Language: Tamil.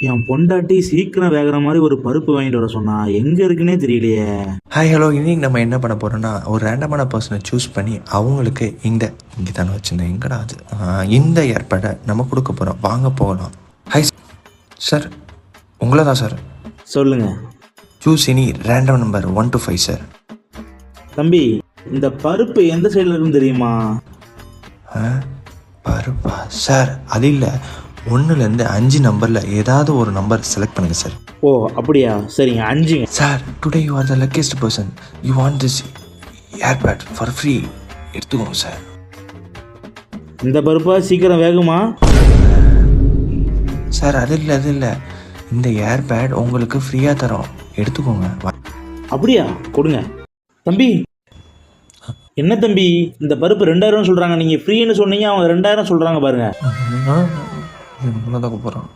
என் பொண்டாட்டி சீக்கிரம் வேகிற மாதிரி ஒரு பருப்பு வாங்கிட்டு வர சொன்னா எங்க இருக்குன்னே தெரியலையே. ஹாய் ஹலோ, இன்னைக்கு நம்ம என்ன பண்ண போகிறோம்னா ஒரு ரேண்டமான பர்சனை சூஸ் பண்ணி அவங்களுக்கு இங்கே தானே வச்சுருந்தேன், எங்கடா அது, இந்த ஏற்பாடை நம்ம கொடுக்க போகிறோம். வாங்க போகலாம். ஹாய் சார், உங்களை தான் சார். சொல்லுங்க choose any random number 1 to 5 sir. தம்பி, இந்த பருப்பு எந்த சைடில் இருக்குன்னு தெரியுமா? பருப்பா சார்? அது இல்லை, 1லேருந்து 5 நம்பரில் ஏதாவது ஒரு நம்பர் செலக்ட் பண்ணுங்கள் சார். ஓ அப்படியா, சரிங்க 5ங்க. Sir, today you are the luckiest person. You want this airpod for free. எடுத்துக்கோங்க சார். இந்த பருப்பா சீக்கிரம் வேகுமா? சார் அது இல்லை, இந்த ஏர்பேட் உங்களுக்கு ஃப்ரீயாக தரோம், எடுத்துக்கோங்க. அப்படியா, கொடுங்க. தம்பி, என்ன தம்பி, இந்த பருப்பு 2000 சொல்கிறாங்க, நீங்கள் ஃப்ரீன்னு சொன்னீங்க, அவங்க 2000 சொல்கிறாங்க பாருங்க. போகிறோம்